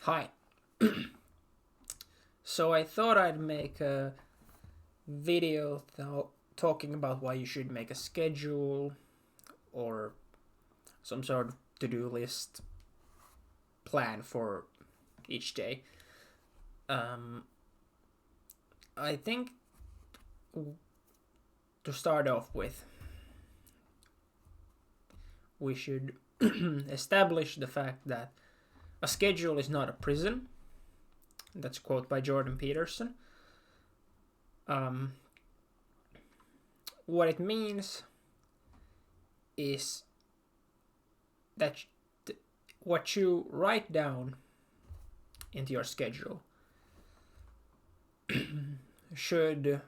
Hi. So I thought I'd make a video talking about why you should make a schedule or some sort of to-do list plan for each day. I think to start off with, we should establish the fact that a schedule is not a prison. That's a quote by Jordan Peterson. What it means is that what you write down into your schedule should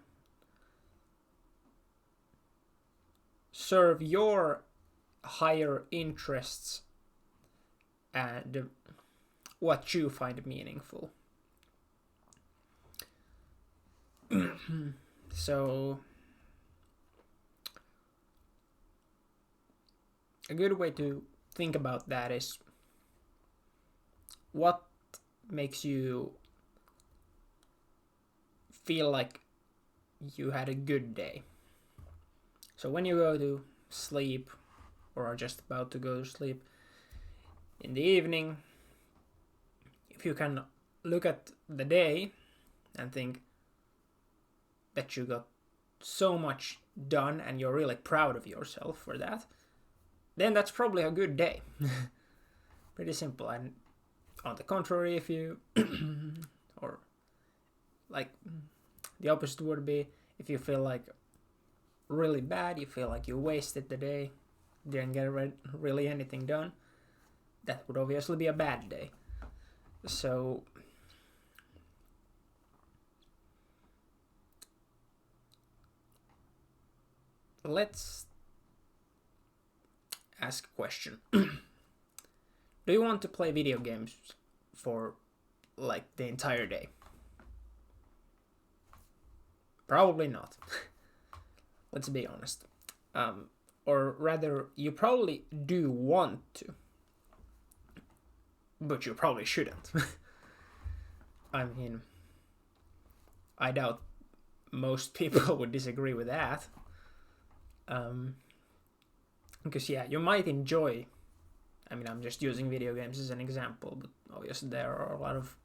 serve your higher interests and what you find meaningful. So, a good way to think about that is what makes you feel like you had a good day. So when you go to sleep or are just about to go to sleep in the evening, if you can look at the day and think that you got so much done and you're really proud of yourself for that, then that's probably a good day. Pretty simple. And on the contrary, if you or like the opposite would be if you feel like really bad, you feel like you wasted the day, didn't get really anything done, that would obviously be a bad day. So let's ask a question. Do you want to play video games for like the entire day? Probably not. Let's be honest. Or rather, you probably do want to, but you probably shouldn't. I mean, I doubt most people would disagree with that. Because yeah, you might enjoy, I mean, I'm just using video games as an example, but obviously there are a lot of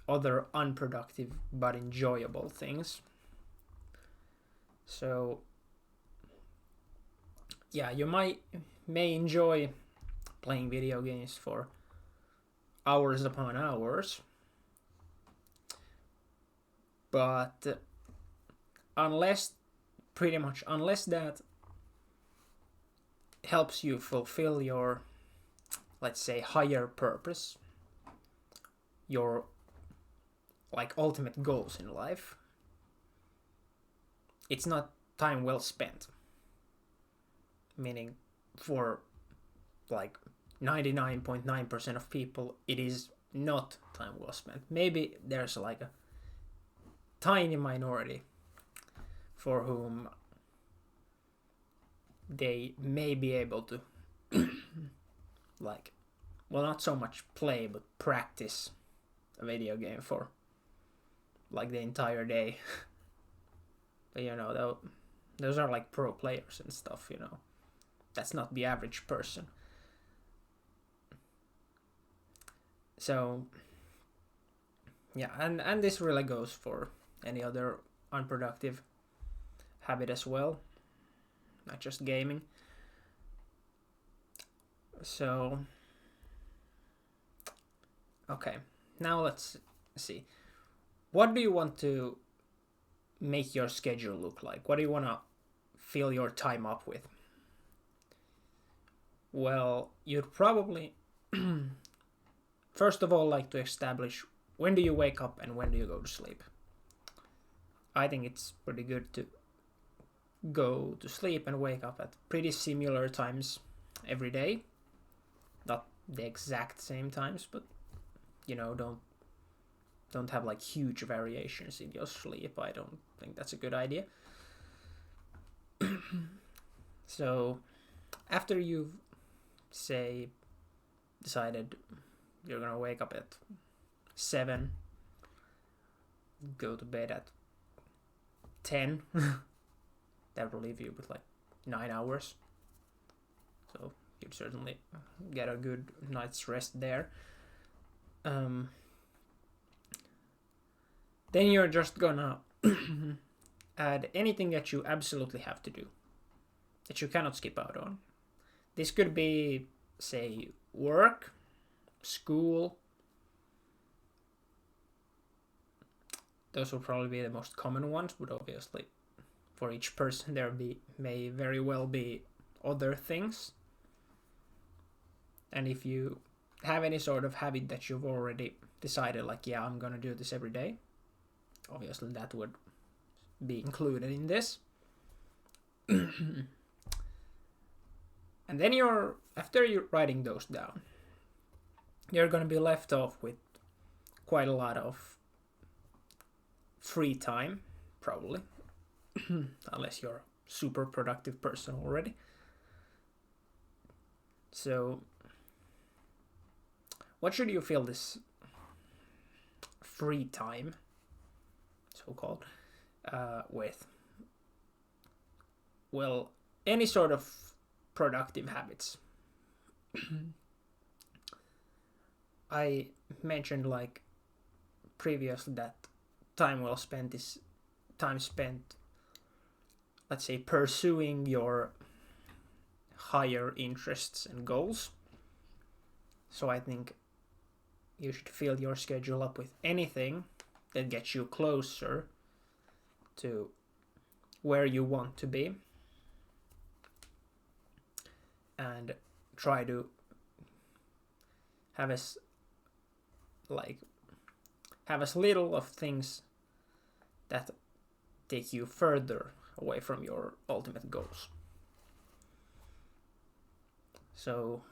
other unproductive but enjoyable things. So yeah, you may enjoy playing video games for hours upon hours, but unless that helps you fulfill your, let's say, higher purpose, your like ultimate goals in life, it's not time well spent. Meaning, for like 99.9% of people, it is not time well spent. Maybe there's like a tiny minority for whom they may be able to like, well, not so much play but practice a video game for like the entire day. But those are like pro players and stuff. That's not the average person. So yeah, and this really goes for any other unproductive habit as well, not just gaming. So okay, now let's see. What do you want to make your schedule look like? What do you want to fill your time up with? Well, you'd probably first of all like to establish when do you wake up and when do you go to sleep. I think it's pretty good to go to sleep and wake up at pretty similar times every day. Not the exact same times, but don't have like huge variations in your sleep. I don't think that's a good idea. So after you've, say, decided you're gonna wake up at 7, go to bed at 10. That will leave you with like 9 hours. So you'd certainly get a good night's rest there. Then you're just gonna add anything that you absolutely have to do, that you cannot skip out on. This could be, say, work, school. Those will probably be the most common ones, but obviously for each person there may very well be other things. And if you have any sort of habit that you've already decided, like, yeah, I'm gonna do this every day, obviously that would be included in this. And then after you're writing those down, you're gonna be left off with quite a lot of free time, probably. Unless you're a super productive person already. So what should you fill this free time, so-called, with? Well, any sort of productive habits. I mentioned like previously that time well spent is time spent, let's say, pursuing your higher interests and goals. So I think you should fill your schedule up with anything that gets you closer to where you want to be, and try to have as little of things that take you further away from your ultimate goals. So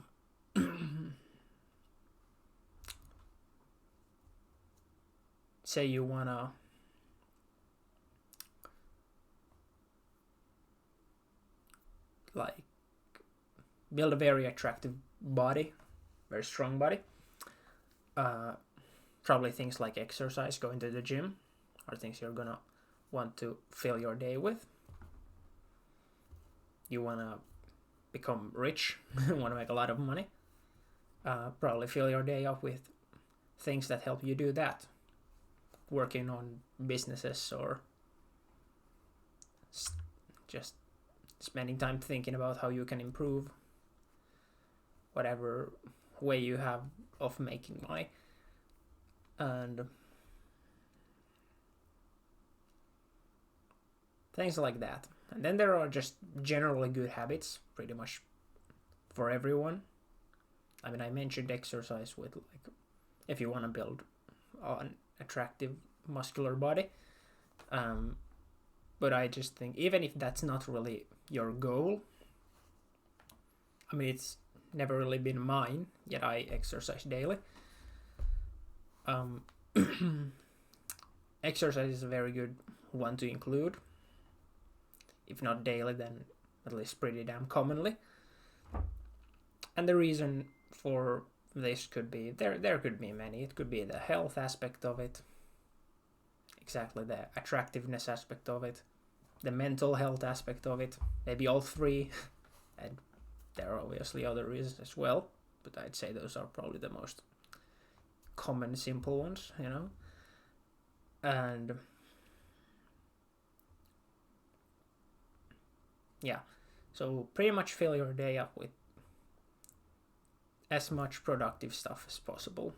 say you wanna like build a very attractive body, very strong body. Probably things like exercise, going to the gym, are things you're gonna want to fill your day with. You wanna become rich, wanna make a lot of money. Probably fill your day up with things that help you do that. Working on businesses, or just spending time thinking about how you can improve whatever way you have of making money. And things like that. And then there are just generally good habits, pretty much for everyone. I mean, I mentioned exercise with, like, if you want to build an attractive muscular body. But I just think, even if that's not really your goal, I mean, it's never really been mine, yet I exercise daily. Exercise is a very good one to include. If not daily, then at least pretty damn commonly. And the reason for this could be, there could be many. It could be the health aspect of it, exactly the attractiveness aspect of it, the mental health aspect of it, maybe all three. And there are obviously other reasons as well, but I'd say those are probably the most common, simple ones, you know. And yeah, so pretty much fill your day up with as much productive stuff as possible.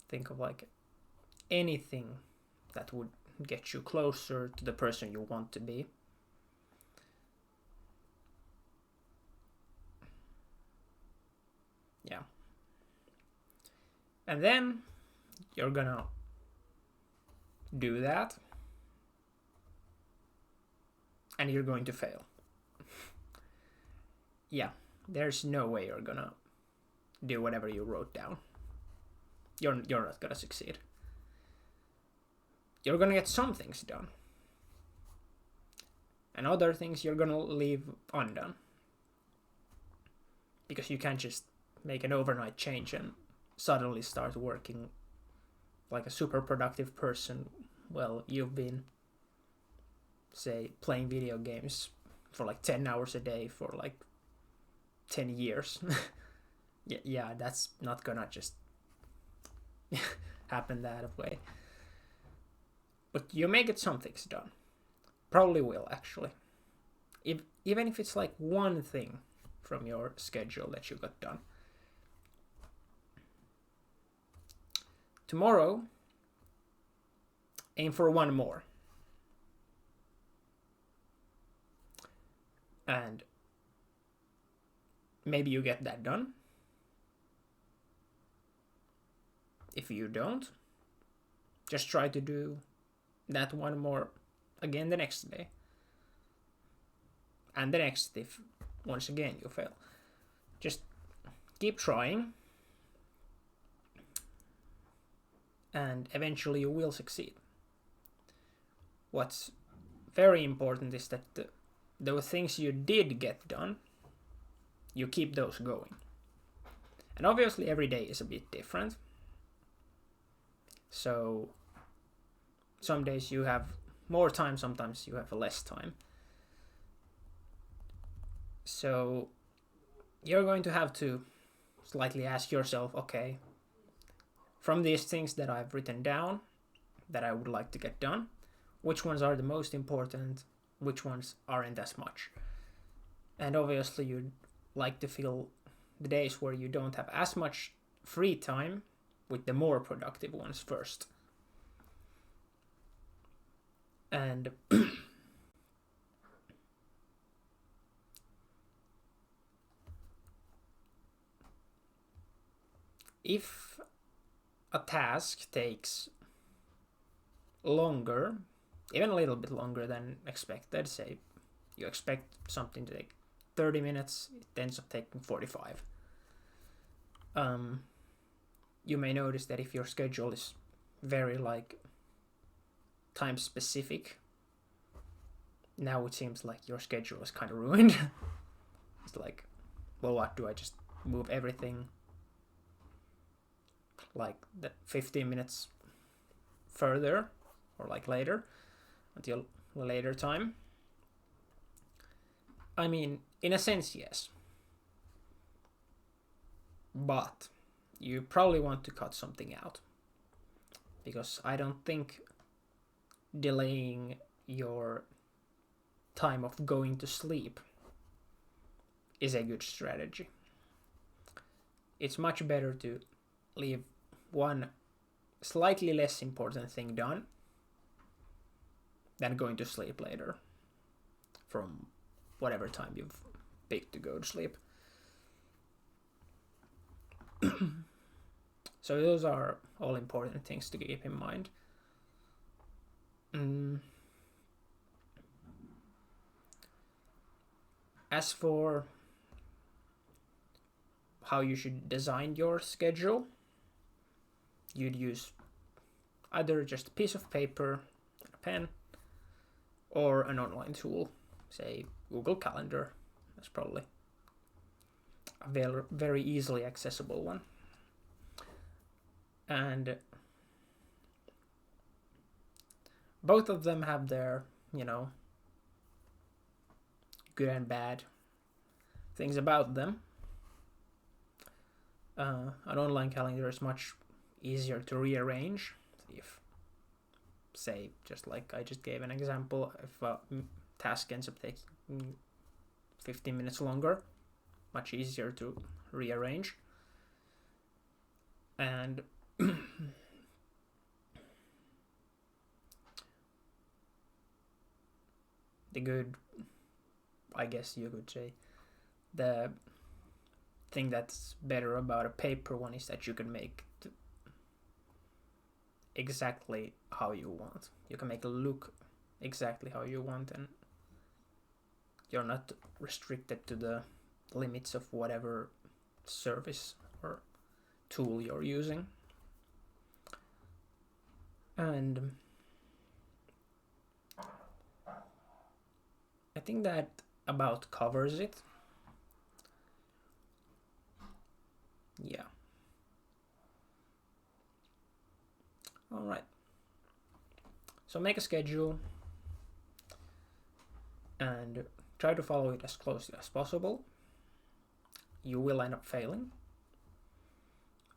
Think of like anything that would get you closer to the person you want to be. Yeah. And then you're gonna do that, and you're going to fail. Yeah, there's no way you're gonna do whatever you wrote down. You're not gonna succeed. You're gonna get some things done, and other things you're gonna leave undone, because you can't just make an overnight change and suddenly start working like a super productive person. Well, you've been, say, playing video games for like 10 hours a day for like 10 years. Yeah, that's not gonna just happen that way. But you may get some things done. Probably will, actually. Even if it's like one thing from your schedule that you got done. Tomorrow, aim for one more. And maybe you get that done. If you don't, just try to do that one more again the next day. And the next if once again you fail. Just keep trying. And eventually you will succeed. What's very important is that those things you did get done, you keep those going. And obviously every day is a bit different. So some days you have more time, sometimes you have less time. So you're going to have to slightly ask yourself, okay, from these things that I've written down that I would like to get done, which ones are the most important, which ones aren't as much. And obviously you'd like to fill the days where you don't have as much free time with the more productive ones first. And if a task takes longer, even a little bit longer than expected, say you expect something to take 30 minutes, it ends up taking 45. You may notice that if your schedule is very like time specific, now it seems like your schedule is kind of ruined. It's like, well, what do I just move everything like the 15 minutes further or like later until a later time? I mean, in a sense, yes. But you probably want to cut something out, because I don't think delaying your time of going to sleep is a good strategy. It's much better to leave one slightly less important thing done than going to sleep later from whatever time you've picked to go to sleep. So those are all important things to keep in mind. As for how you should design your schedule, you'd use either just a piece of paper, a pen, or an online tool, say Google Calendar. That's probably a very easily accessible one. And both of them have their, good and bad things about them. An online calendar is much easier to rearrange. If, say, just like I just gave an example, if a task ends up taking 15 minutes longer, much easier to rearrange. And the good, I guess you could say, the thing that's better about a paper one is that you can make it exactly how you want. You can make it look exactly how you want, and you're not restricted to the limits of whatever service or tool you're using. And I think that about covers it. Yeah. All right. So make a schedule and try to follow it as closely as possible. You will end up failing,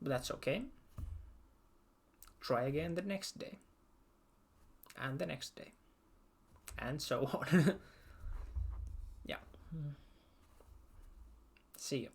but that's okay. Try again the next day, and the next day, and so on. Yeah. See you.